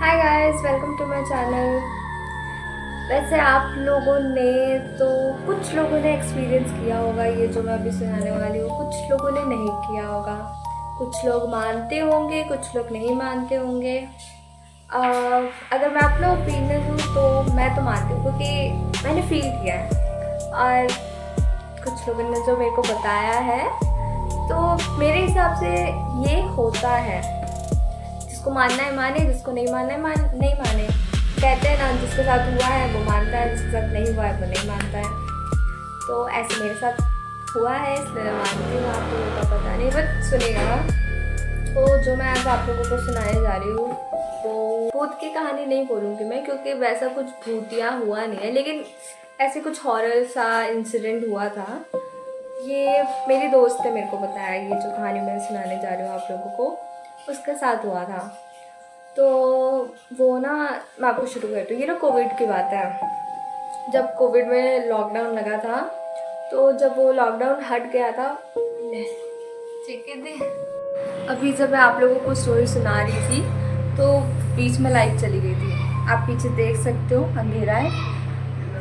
Hi guys, welcome to my channel. वैसे आप लोगों ने तो कुछ लोगों ने एक्सपीरियंस किया होगा ये जो मैं अभी सुनाने वाली हूँ, कुछ लोगों ने नहीं किया होगा। कुछ लोग मानते होंगे, कुछ लोग नहीं मानते होंगे। अगर मैं अपना ओपिनियन दूँ तो मैं तो मानती हूँ क्योंकि मैंने फील किया है। और कुछ लोगों ने जो मेरे को बताया है तो मेरे हिसाब से ये होता है। जिसको मानना है माने, जिसको नहीं मानना है नहीं माने। कहते हैं ना, जिसके साथ हुआ है वो मानता है, जिसके साथ नहीं हुआ है वो नहीं मानता है। तो ऐसे मेरे साथ हुआ है, इसलिए मैं मानती हूँ। आप लोगों का पता नहीं, बट सुनेगा। तो जो मैं आज आप लोगों को सुनाने जा रही हूँ वो भूत की कहानी नहीं बोलूँगी मैं, क्योंकि वैसा कुछ भूतिया हुआ नहीं है, लेकिन ऐसे कुछ हॉरर सा इंसिडेंट हुआ था। ये मेरी दोस्त ने मेरे को बताया, ये जो कहानी मैं सुनाने जा रही हूँ आप लोगों को, उसके साथ हुआ था। तो वो ना, मैं आपको शुरू करती हूँ। ये ना कोविड की बात है। जब कोविड में लॉकडाउन लगा था, तो जब वो लॉकडाउन हट गया था, चिकन दे अभी जब मैं आप लोगों को स्टोरी सुना रही थी तो बीच में लाइट चली गई थी। आप पीछे देख सकते हो, अंधेरा है।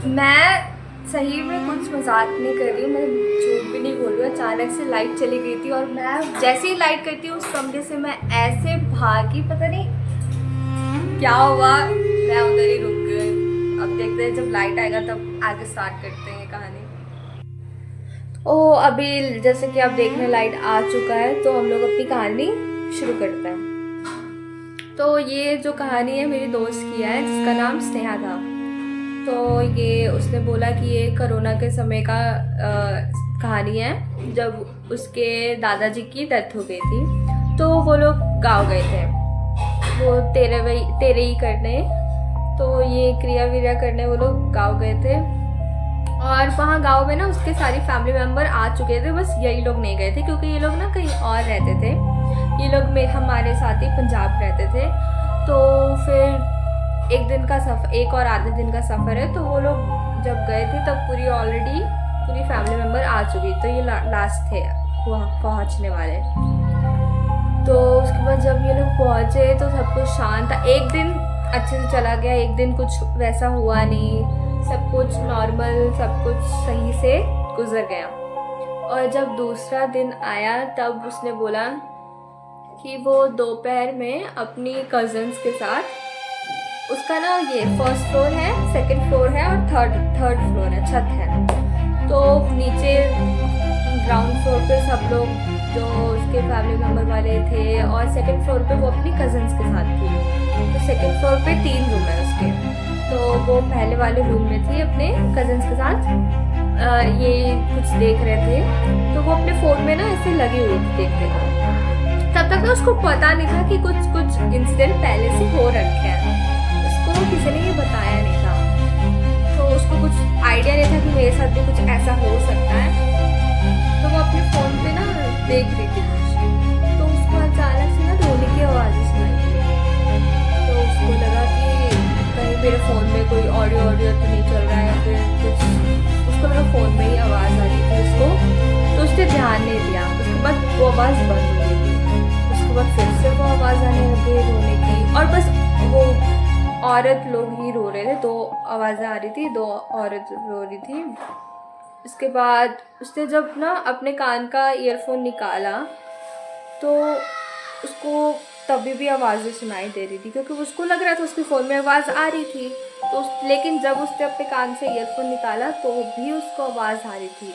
मैं सही में कुछ मजाक नहीं कर रही हूँ, मैं झूठ भी नहीं बोल रही हूँ। अचानक से लाइट चली गई थी और मैं जैसे ही लाइट करती हूँ उस कमरे से मैं ऐसे भागी, पता नहीं क्या हुआ, मैं उधर ही रुक गई। अब देखते हैं जब लाइट आएगा तब आगे स्टार्ट करते हैं कहानी। ओ, अभी जैसे कि आप देखने लाइट आ चुका है तो हम लोग अपनी कहानी शुरू करते हैं। तो ये जो कहानी है मेरी दोस्त की है, जिसका नाम स्नेहा था। तो ये उसने बोला कि ये कोरोना के समय का कहानी है, जब उसके दादाजी की डेथ हो गई थी। तो वो लोग गाँव गए थे, वो तेरे ही करने, तो ये क्रिया विरिया करने वो लोग गाँव गए थे। और वहाँ गांव में ना उसके सारी फैमिली मेम्बर आ चुके थे, बस यही लोग नहीं गए थे क्योंकि ये लोग ना कहीं और रहते थे। ये लोग हमारे साथ ही पंजाब रहते थे। तो फिर एक और आधे दिन का सफ़र है। तो वो लोग जब गए थे तब पूरी फैमिली मेम्बर आ चुकी। तो ये लास्ट थे वहाँ पहुँचने वाले। तो उसके बाद जब ये लोग पहुँचे तो सब कुछ शांत था। एक दिन अच्छे से चला गया, एक दिन कुछ वैसा हुआ नहीं, सब कुछ नॉर्मल, सब कुछ सही से गुजर गया। और जब दूसरा दिन आया तब उसने बोला कि वो दोपहर में अपनी कज़न्स के साथ, उसका ना ये फर्स्ट फ्लोर है, सेकंड फ्लोर है और थर्ड फ्लोर है, छत है। तो नीचे ग्राउंड फ्लोर पे सब लोग जो उसके फैमिली मेम्बर वाले थे, और सेकंड फ्लोर पे वो अपनी कज़न्स के साथ थी। तो सेकंड फ्लोर पे 3 रूम है उसके। तो वो पहले वाले रूम में थी अपने कज़न्स के साथ। ये कुछ देख रहे थे, तो वो अपने फ़ोन में ना ऐसे लगी हुई थी देखने को। तब तक ना उसको पता नहीं था कि कुछ इंसिडेंट पहले से हो रखे हैं। उसको किसी ने ये बताया नहीं था, तो उसको कुछ आइडिया नहीं था कि मेरे साथ भी कुछ ऐसा हो सकता है। तो वो अपने फ़ोन पे ना देख रही थी कुछ, तो उसको अचानक से ना रोने की आवाज़ें सुनाई दी। तो उसको लगा कि कहीं मेरे फ़ोन में कोई ऑडियो तो नहीं चल रहा है या फिर कुछ। उसको लगा फ़ोन में ही आवाज़ आ रही थी उसको, तो उसने ध्यान नहीं दिया। उसके बाद वो आवाज़ बंद हो गई थी। उसके बाद फिर से वो आवाज़ आने लगी रोने की, और बस वो औरत लोग ही रो रहे थे। 2 आवाज़ें आ रही थी, 2 औरत रो रही थी। उसके बाद उसने जब ना अपने कान का ईयरफोन निकाला तो उसको तभी भी आवाज़ें सुनाई दे रही थी, क्योंकि उसको लग रहा था उसके फ़ोन में आवाज़ आ रही थी। तो लेकिन जब उसने अपने कान से ईयरफोन निकाला तो भी उसको आवाज़ आ रही थी।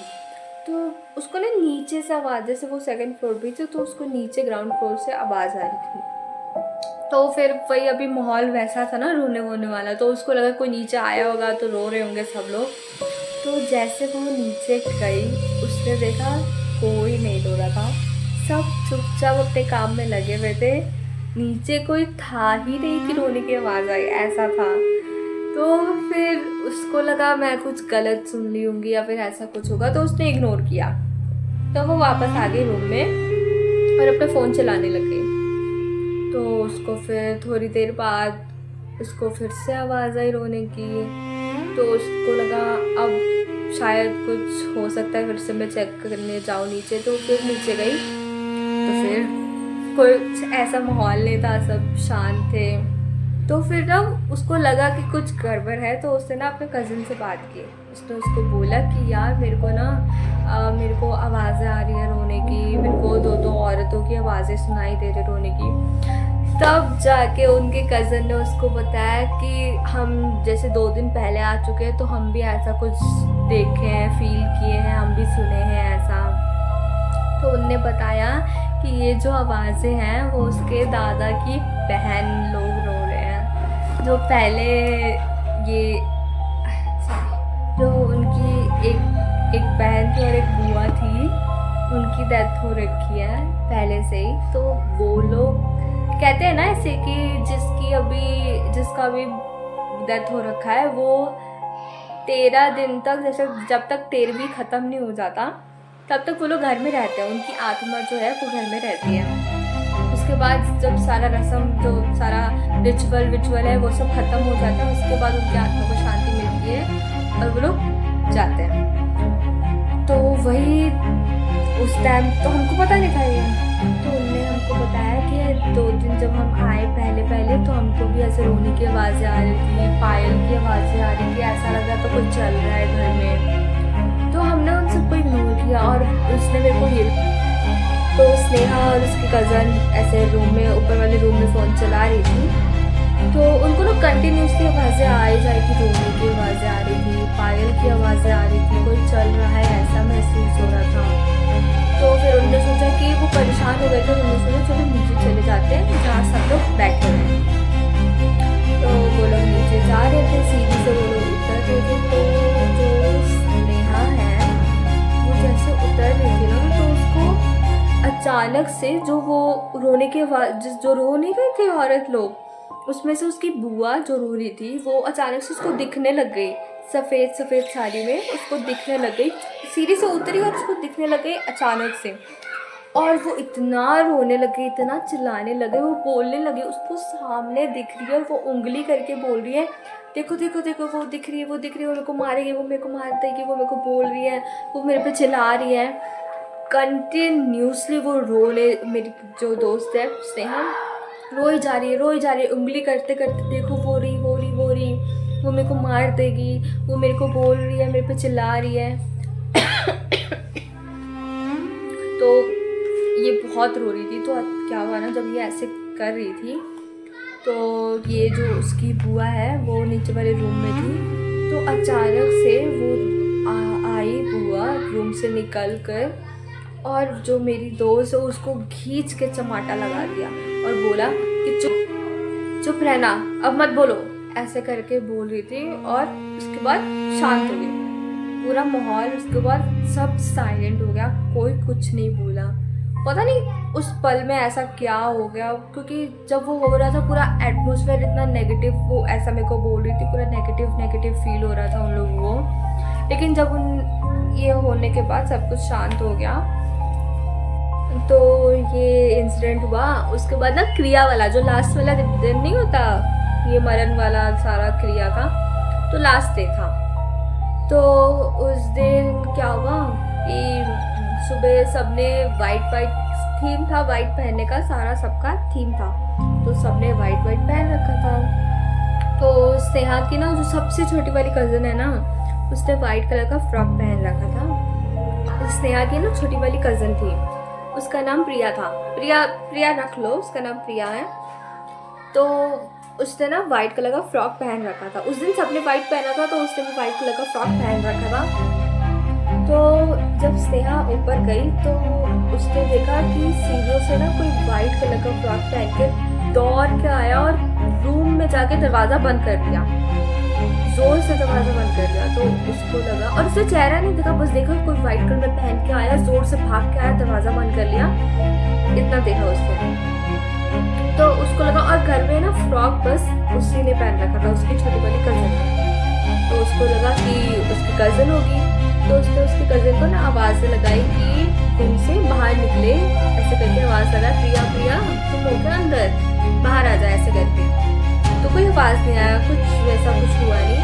तो उसको ना नीचे से आवाज़, जैसे वो सेकंड फ्लोर पे थी तो उसको नीचे ग्राउंड फ्लोर से आवाज़ आ रही थी। तो फिर वही, अभी माहौल वैसा था ना रोने वोने वाला, तो उसको लगा कोई नीचे आया होगा तो रो रहे होंगे सब लोग। तो जैसे वो नीचे गई, उसने देखा कोई नहीं रो रहा था, सब चुपचाप अपने काम में लगे हुए थे। नीचे कोई था ही नहीं कि रोने की आवाज़ आई, ऐसा था। तो फिर उसको लगा मैं कुछ गलत सुन ली होंगी या फिर ऐसा कुछ होगा, तो उसने इग्नोर किया। तो वो वापस आ गई रूम में और अपना फ़ोन चलाने लग गई। तो उसको फिर थोड़ी देर बाद उसको फिर से आवाज़ आई रोने की। तो उसको लगा अब शायद कुछ हो सकता है, फिर से मैं चेक करने जाऊँ नीचे। तो फिर नीचे गई तो फिर कोई ऐसा माहौल नहीं था, सब शांत थे। तो फिर ना उसको लगा कि कुछ गड़बड़ है, तो उसने ना अपने कज़न से बात की। उसने उसको बोला कि यार मेरे को ना मेरे को आवाज़ें आ रही हैं रोने की, मेरे को दो दो औरतों की आवाज़ें सुनाई दे रही रोने की। तब जाके उनके कज़न ने उसको बताया कि हम जैसे 2 दिन पहले आ चुके हैं, तो हम भी ऐसा कुछ देखे हैं, फील किए हैं, हम भी सुने हैं ऐसा। तो उनने बताया कि ये जो आवाज़ें हैं वो उसके दादा की बहन लोग रो रहे हैं, जो पहले ये जो उनकी एक बहन थी और एक बुआ थी, उनकी डेथ हो रखी है पहले से ही। तो वो लोग कहते हैं ना ऐसे कि जिसका अभी डेथ हो रखा है, वो 13 दिन तक, जैसे जब तक 13वीं ख़त्म नहीं हो जाता तब तक वो लोग घर में रहते हैं, उनकी आत्मा जो है वो घर में रहती है। उसके बाद जब सारा रस्म, जो सारा रिचुअल है वो सब ख़त्म हो जाता है, उसके बाद उनकी आत्मा को शांति मिलती है और वो लोग जाते हैं। तो वही उस टाइम तो हमको पता नहीं था ये, तो उनने हमको बताया कि 2 दिन जब हम आए पहले तो हमको भी ऐसे रोने की आवाज़ें आ रही थी, पायल की आवाज़ें आ रही थी, ऐसा लग रहा था कुछ चल रहा है घर में। तो हमने उन सबको इग्नोर किया और उसने मेरे को तो स्नेहा और उसकी कज़न ऐसे रूम में, ऊपर वाले रूम में फ़ोन चला रही थी, तो उनको ना कंटिन्यूसली आवाज़ें आ ही जाए कि रोने की आवाज़ें आ रही थी, पायल की आवाज़ें आ रही थी, कोई चल रहा है ऐसा महसूस हो रहा था। तो फिर उन्होंने सोचा कि वो परेशान हो गए थे, उन्होंने सोचा चलो नीचे चले जाते हैं जहाँ सब लोग बैठे हुए हैं। तो वो लोग नीचे जा रहे थे, सीढ़ी से वो लोग उतर रहे थे। तो जो स्नेहा है वो जैसे उतर रही थी ना, तो उसको अचानक से जो वो रोने की आवाज़, जो रो नहीं रही थी औरत लोग, उसमें से उसकी बुआ जो रो रही थी वो अचानक से उसको दिखने लग गई, सफ़ेद साड़ी में उसको दिखने लग गई, सीढ़ी से उतरी और उसको दिखने लग गई अचानक से। और वो इतना रोने लगी, इतना चिल्लाने लगे, वो बोलने लगे, उसको सामने दिख रही है और वो उंगली करके बोल रही है, देखो देखो देखो वो दिख रही है, वो दिख रही है, वो मेरे को मारेगी, वो मेरे को मार देगी, वो मेरे को बोल रही है, वो मेरे पे चिल्ला रही है। कंटिन्यूसली वो रोने, मेरी जो दोस्त है स्नेहा रोई जा रही है, उंगली करते करते, देखो वो रही, वो मेरे को मार देगी, वो मेरे को बोल रही है, मेरे पे चिल्ला रही है। तो ये बहुत रो रही थी। तो क्या हुआ ना, जब ये ऐसे कर रही थी तो ये जो उसकी बुआ है वो नीचे वाले रूम में थी, तो अचानक से वो आई बुआ रूम से निकल कर, और जो मेरी दोस्त है उसको खींच के चमाटा लगा दिया और बोला कि चुप रहना, अब मत बोलो, ऐसे करके बोल रही थी। और उसके बाद शांत हो गई पूरा माहौल, उसके बाद सब साइलेंट हो गया, कोई कुछ नहीं बोला। पता नहीं उस पल में ऐसा क्या हो गया, क्योंकि जब वो हो रहा था पूरा एटमॉस्फेयर इतना नेगेटिव, वो ऐसा मेरे को बोल रही थी, पूरा नेगेटिव फील हो रहा था उन लोगों को। लेकिन जब ये होने के बाद सब कुछ शांत हो गया, तो ये इंसिडेंट हुआ। उसके बाद ना क्रिया वाला, जो लास्ट वाला दिन नहीं होता, ये मरण वाला सारा क्रिया का, तो लास्ट डे था। तो उस दिन क्या हुआ कि सुबह सबने वाइट थीम था, वाइट पहनने का सारा सबका थीम था, तो सबने वाइट पहन रखा था। तो स्नेहा की ना जो सबसे छोटी वाली कज़न है ना, उसने वाइट कलर का फ्रॉक पहन रखा था। स्नेहा की ना छोटी वाली कज़न थी, उसका नाम प्रिया था, प्रिया रख लो, उसका नाम प्रिया है। तो उसने ना वाइट कलर का फ्रॉक पहन रखा था। उस दिन सबने वाइट पहना था, तो उसने भी वाइट कलर का फ्रॉक पहन रखा था। तो जब स्नेहा ऊपर गई तो उसने देखा कि सीढ़ियों से ना कोई वाइट कलर का फ्रॉक पहन के दौड़ के आया और रूम में जाके दरवाज़ा बंद कर दिया, जोर से दरवाज़ा बंद कर दिया। तो उसको लगा, और उसने चेहरा नहीं देखा, बस देखा कोई वाइट कलर पहन के आया, जोर से भाग के आया, दरवाज़ा बंद कर लिया, इतना देखा उसने। तो उसको लगा, और घर में ना फ्रॉक बस उसी ने पहन रखा था, उसकी छोटी वाली कज़न ने। तो उसको लगा कि उसकी कज़न होगी, तो उसने उसकी कज़न को ना आवाज़ लगाई कि रूम से बाहर निकले, ऐसे करके आवाज़ लगा, प्रिया तुम हो क्या अंदर, बाहर आ जाए, ऐसे करके। तो कोई आवाज़ नहीं आया, वैसा कुछ हुआ नहीं।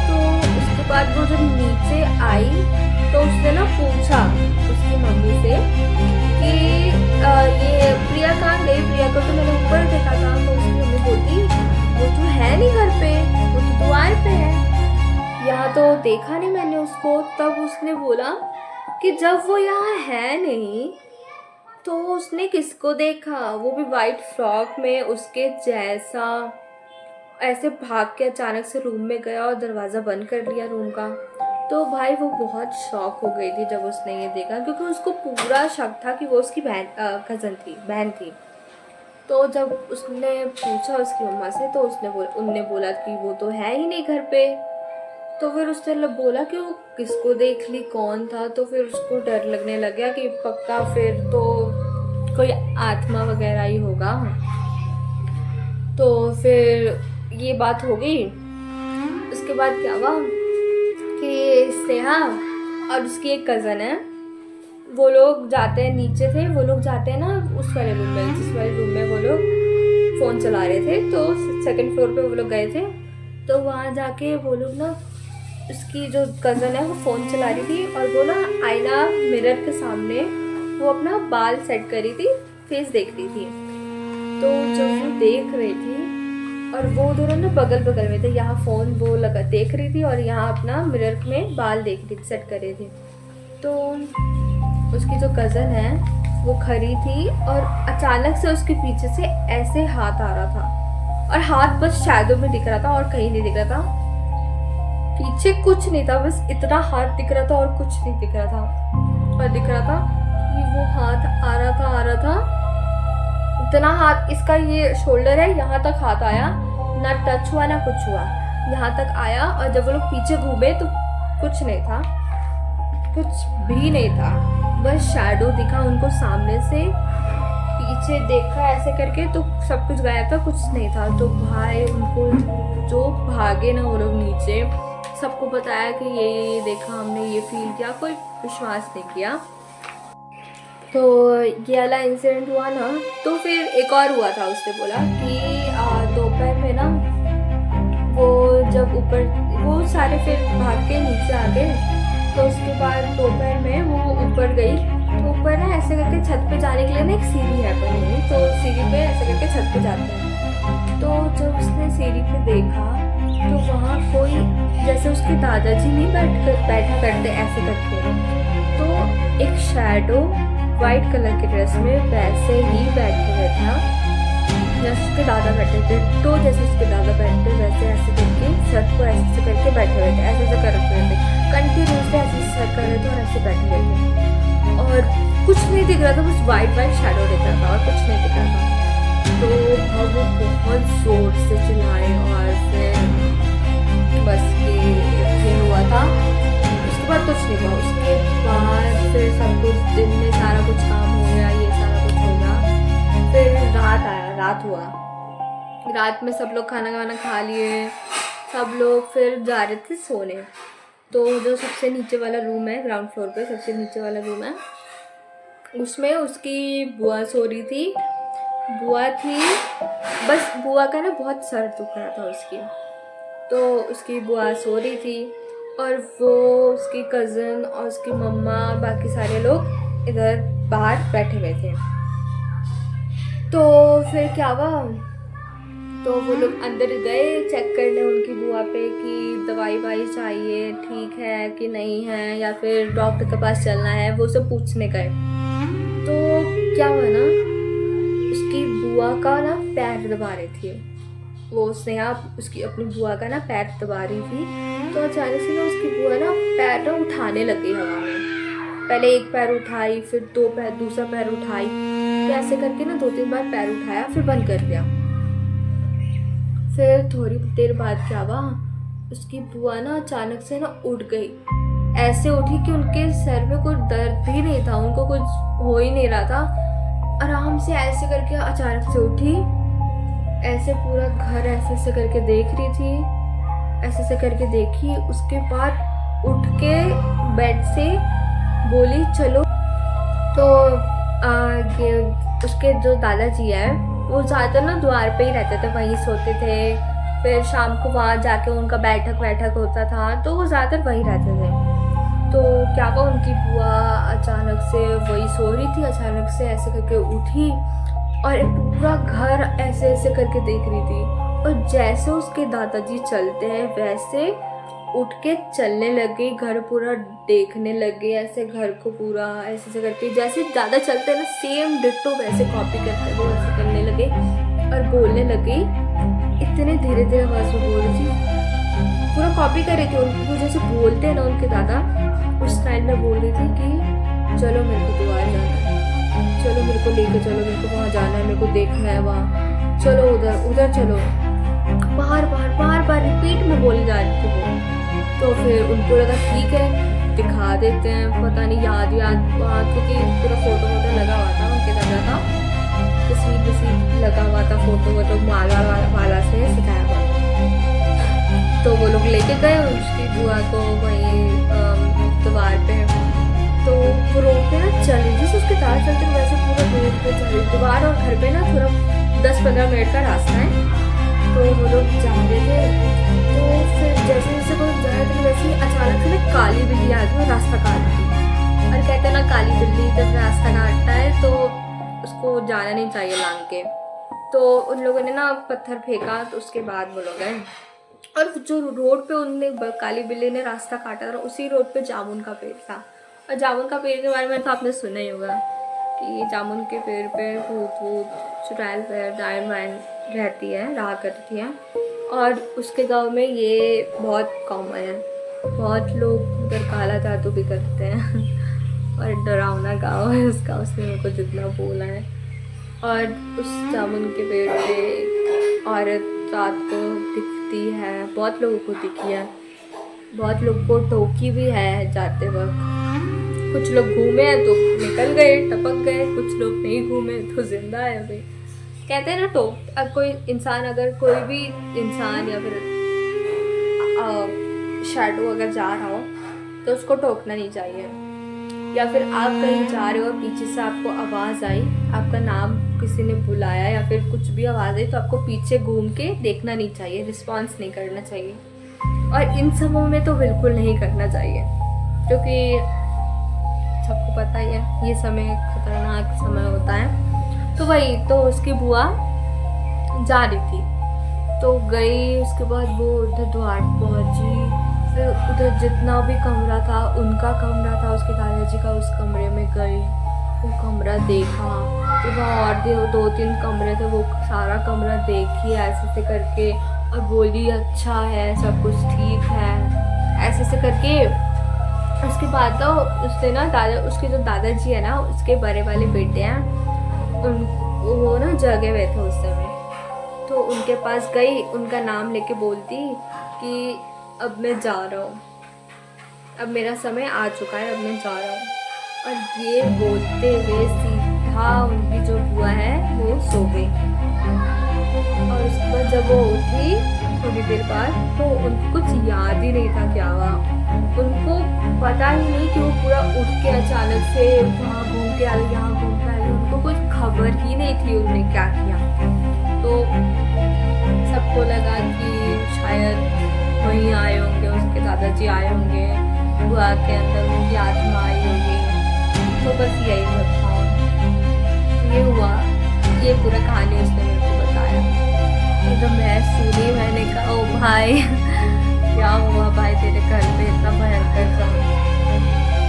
तो उसके बाद वो जब नीचे आई तो उसने ना पूछा उसकी मम्मी से कि ये प्रिया कहाँ गई, प्रिया को तो मैंने ऊपर देखा था। तो उसकी मम्मी बोलती वो तो देखा नहीं मैंने उसको। तब उसने बोला कि जब वो यहाँ है नहीं तो उसने किसको देखा, वो भी वाइट फ्रॉक में उसके जैसा, ऐसे भाग के अचानक से रूम में गया और दरवाज़ा बंद कर लिया रूम का। तो भाई वो बहुत शॉक हो गई थी जब उसने ये देखा, क्योंकि उसको पूरा शक था कि वो उसकी बहन थी। तो जब उसने पूछा उसकी मम्मा से तो उनने बोला कि वो तो है ही नहीं घर पे। तो फिर उसने बोला कि वो किसको देख ली, कौन था। तो फिर उसको डर लगने लग गया कि पक्का फिर तो कोई आत्मा वगैरह ही होगा। तो फिर ये बात हो गई। उसके बाद क्या हुआ कि स्नेहा और उसकी एक कज़न है, वो लोग जाते हैं, नीचे थे वो लोग, जाते हैं ना उस वाले रूम में, जिस वाले रूम में वो लोग फ़ोन चला रहे थे। तो सेकंड फ्लोर पे वो लोग गए थे। तो वहाँ जाके वो लोग ना, उसकी जो कज़न है वो फ़ोन चला रही थी और वो ना आईना मिरर के सामने वो अपना बाल सेट करी थी, फेस देख रही थी। तो जब वो देख रही थी और वो दोनों ना बगल बगल में थे, यहाँ फ़ोन वो लगा देख रही थी और यहाँ अपना मिरर में बाल देख रही थी, सेट कर रही थी। तो उसकी जो कज़न है वो खड़ी थी और अचानक से उसके पीछे से ऐसे हाथ आ रहा था, और हाथ बस शैडो में दिख रहा था और कहीं नहीं दिख रहा था, पीछे कुछ नहीं था, बस इतना हाथ दिख रहा था और कुछ नहीं दिख रहा था। और दिख रहा था कि वो हाथ आ रहा था, इतना हाथ, इसका ये शोल्डर है यहाँ तक हाथ आया, ना टच हुआ ना कुछ हुआ, यहाँ तक आया। और जब वो लोग पीछे घूमे तो कुछ नहीं था, कुछ भी नहीं था, बस शैडो दिखा उनको सामने से। पीछे देखा ऐसे करके तो सब कुछ गायब था, कुछ नहीं था। तो भाई उनको जो भागे ना वो लोग नीचे, सबको बताया कि ये देखा हमने, ये फील किया, कोई विश्वास नहीं किया। तो ये वाला इंसिडेंट हुआ ना। तो फिर एक और हुआ था, उसने बोला कि दोपहर में ना वो जब ऊपर, वो सारे फिर भाग के नीचे आ गए। तो उसके बाद दोपहर में वो ऊपर गई। तो ऊपर ना ऐसे करके छत पे जाने के लिए ना एक सीढ़ी है बनी हुई, तो सीढ़ी पे ऐसे करके छत पे जाते हैं। तो जब उसने सीढ़ी पे देखा तो वहाँ कोई, जैसे उसके दादाजी नहीं बैठा करते ऐसे करके, तो एक शैडो वाइट कलर के ड्रेस में वैसे ही बैठे हुए था जैसे उसके दादा बैठे थे। तो जैसे उसके दादा बैठे वैसे ऐसे करके छत को ऐसे करके बैठे हुए थे, ऐसे कर रहे थे, कंटिन्यूसली ऐसे सर कर रहे थे और ऐसे बैठे हुए थे और कुछ नहीं दिख रहा था, बस वाइट शैडो दिख रहा था और कुछ नहीं दिख रहा था। तो अब वो बहुत ज़ोर से चिल्लाए और फिर बस ये हुआ था। उसके बाद कुछ नहीं हुआ। उसके बाद फिर सब कुछ दिन में सारा कुछ काम हो गया, ये सारा कुछ हो गया। फिर रात हुआ। रात में सब लोग खाना वाना खा लिए, सब लोग फिर जा रहे थे सोने। तो जो सबसे नीचे वाला रूम है, ग्राउंड फ्लोर पे सबसे नीचे वाला रूम है, उसमें उसकी बुआ सो रही थी। बुआ थी, बस बुआ का ना बहुत सर दुख रहा था उसकी। तो उसकी बुआ सो रही थी और वो उसकी कज़न और उसकी मम्मा बाकी सारे लोग इधर बाहर बैठे हुए थे। तो फिर क्या हुआ, तो वो लोग अंदर गए चेक करने उनकी बुआ पे कि दवाई वाई चाहिए, ठीक है कि नहीं है, या फिर डॉक्टर के पास चलना है, वो सब पूछने गए। तो क्या हुआ ना, उसकी बुआ का ना पैर दबा रही थी वो, स्नेहा उसकी अपनी बुआ का ना पैर दबा रही थी। तो अचानक से ना उसकी बुआ ना पैर ना उठाने लगी हवा में, पहले एक पैर उठाई, फिर दो पैर, दूसरा पैर उठाई, तो ऐसे करके ना 2-3 बार पैर उठाया, फिर बंद कर दिया। फिर थोड़ी देर बाद क्या हुआ, उसकी बुआ ना अचानक से ना उठ गई, ऐसे उठी कि उनके सर में कोई दर्द ही नहीं था, उनको कुछ हो ही नहीं रहा था, आराम से ऐसे करके अचानक से उठी, ऐसे पूरा घर ऐसे ऐसे करके देख रही थी, ऐसे ऐसे करके देखी। उसके बाद उठ के बेड से बोली चलो। तो उसके जो दादाजी है वो ज़्यादातर ना द्वार पे ही रहते थे, वहीं सोते थे। फिर शाम को वहाँ जाके उनका बैठक होता था, तो वो ज़्यादातर वहीं रहते थे। तो क्या हुआ, उनकी बुआ अचानक से वही सो रही थी, अचानक से ऐसे करके उठी और पूरा घर ऐसे ऐसे करके देख रही थी। और जैसे उसके दादाजी चलते हैं वैसे उठ के चलने लगे, घर पूरा देखने लगे, ऐसे घर को पूरा ऐसे ऐसे करके, जैसे ज़्यादा चलते हैं ना सेम डिट्टो वैसे कॉपी करते वो ऐसे करने लगे और बोलने लगे। इतने धीरे धीरे आवाज़ में बोल रही थी, पूरा कॉपी कर रही थी उनको जैसे बोलते हैं ना उनके दादा, उस टाइम में बोल रही थी कि चलो मेरे को दुआ जाना है, चलो मेरे को लेके चलो, मेरे को वहाँ जाना है, मेरे को देखना है वहाँ, चलो उधर उधर चलो, बार बार रिपीट में बोली जा रही थी वो। तो फिर उनको लगा ठीक है दिखा देते हैं, पता नहीं याद वहाँ, क्योंकि पूरा फोटो लगा हुआ था उनके दादा का, तस्वीर लगा हुआ था, फोटो माला से सजाया हुआ। तो वो लोग लेके गए उसकी बुआ को वहीं द्वार पे, तो वो रोड पे ना चल रही जैसे उसके तार चलते वैसे पूरा रोड पे चल रही, द्वार और घर पे ना थोड़ा 10-15 मिनट का रास्ता है। तो वो लोग जा रहे थे, तो फिर जैसे जैसे वो जा रहे थे वैसे ही अचानक से ना काली बिल्ली आ गई और रास्ता काट दी। और कहते हैं ना काली बिल्ली जब रास्ता काटता है तो उसको जाना नहीं चाहिए लांग के। तो उन लोगों ने ना पत्थर फेंका, तो उसके बाद वो लोग गए। और जो रोड पे उनने काली बिल्ली ने रास्ता काटा था उसी रोड पे जामुन का पेड़ था। और जामुन का पेड़ के बारे में तो आपने सुना ही होगा कि जामुन के पेड़ पे भूत चुड़ैल डायन वाइन रहती है, रहा करती है। और उसके गांव में ये बहुत कॉमन है, बहुत लोग उधर काला जादू भी करते हैं। और डरावना गांव है उसका, उसने मेरे को जितना बोला है। और उस जामुन के पेड़ पे औरत रात को दिखती है, बहुत लोगों को दिखी है, बहुत लोग को टोकी भी है जाते वक्त। कुछ लोग घूमे तो निकल गए, टपक गए, कुछ लोग नहीं घूमे तो जिंदा है अभी। कहते हैं ना अब कोई इंसान, अगर कोई भी इंसान या फिर शैडो अगर जा रहा हो तो उसको टोकना नहीं चाहिए। या फिर आप कहीं जा रहे हो पीछे से आपको आवाज़ आई, आपका नाम किसी ने बुलाया या फिर कुछ भी आवाज़ आई, तो आपको पीछे घूम के देखना नहीं चाहिए, रिस्पॉन्स नहीं करना चाहिए। और इन समों में तो बिल्कुल नहीं करना चाहिए, क्योंकि सबको पता ही है ये समय खतरनाक समय होता है। तो वही, तो उसकी बुआ जा रही थी तो गई, उसके बाद वो उधर द्वार पहुंची, फिर उधर जितना भी कमरा था, उनका कमरा था, उसके दादाजी का, उस कमरे में गई, वो कमरा देखा। फिर वहाँ और 2-3 कमरे थे, वो सारा कमरा देखी ऐसे ऐसे करके और बोली अच्छा है, सब कुछ ठीक है, ऐसे ऐसे करके। उसके बाद तो उसने ना उसके जो दादाजी है ना, उसके बड़े वाले बेटे हैं, वो ना जगे हुए थे उस समय, तो उनके पास गई, उनका नाम लेके बोलती कि अब मैं जा रहा हूँ, अब मेरा समय आ चुका है, अब मैं जा रहा हूँ। और ये बोलते हुए सीधा उनकी जो बुआ है वो सो गई। और उसके बाद जब वो उठी थोड़ी देर बाद, तो उनको कुछ याद ही नहीं था क्या हुआ, उनको पता ही नहीं कि वो पूरा उठ के अचानक से वहाँ घूम के आ गई, यहाँ घूम के आ गई, उनको कुछ खबर ही नहीं थी उन्होंने क्या किया। तो सबको लगा कि शायद वहीं आए होंगे, उसके दादाजी आए होंगे, बुआ के अंदर उनकी आत्मा आई होगी। तो बस यही सब था, ये हुआ, ये पूरा कहानी उसने मेरे को बताया। तो जब मैं सुनी, मैंने कहा ओ भाई क्या हुआ भाई तेरे घर पे इतना भयंकर था।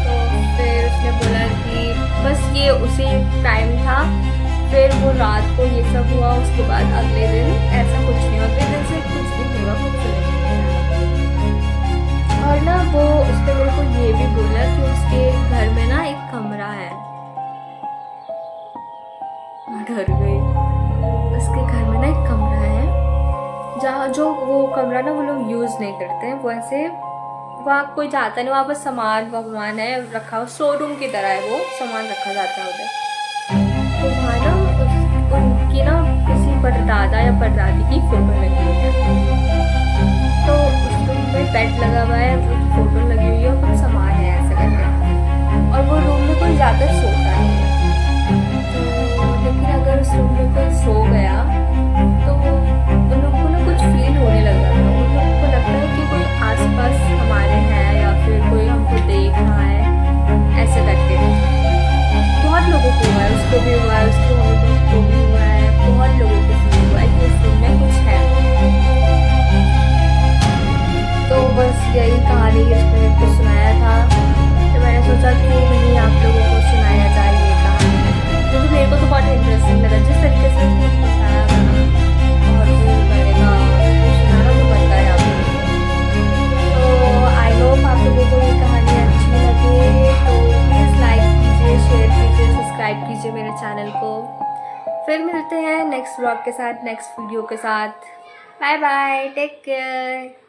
तो फिर उसने बोला कि बस ये उसी टाइम था, फिर वो रात को ये सब हुआ, उसके बाद अगले दिन ऐसा कुछ नहीं हुआ, अगले दिन से कुछ भी हुआ, कुछ नहीं। और ना वो उसने मेरे को ये भी बोला कि उसके घर में ना एक कमरा है। डर गई। उसके घर में ना एक कमरा है जहाँ जो वो कमरा ना वो लोग यूज़ नहीं करते हैं, वो ऐसे वहाँ कोई जाता नहीं, वहाँ पर सामान है रखा हुआ, शोरूम की तरह है, वो सामान रखा जाता है उधर। तो वहाँ ना उनकी ना किसी परदादा या परदादी की फ़ोटो लगी हुई है, तो उस रूम में बेड लगा हुआ है, फोटो लगी हुई है और कुछ सामान है ऐसे करके। और वो रूम में कोई ज़्यादा सोता नहीं है, तो लेकिन अगर उस रूम में कोई सो गया तो उन लोगों को ना कुछ फील होने लगा था, उन लोगों को लगता है कि कोई आसपास हमारे है या फिर कोई हमको देख रहा है, ऐसे करके। बहुत लोगों को हुआ है, उसको भी हुआ है, उसके मम्मी को भी हुआ है, बहुत लोगों को फील हुआ है कि इस रूम में कुछ है। तो बस यही सब्सक्राइब कीजिए मेरे चैनल को। फिर मिलते हैं नेक्स्ट व्लॉग के साथ, नेक्स्ट वीडियो के साथ। Bye bye, take care.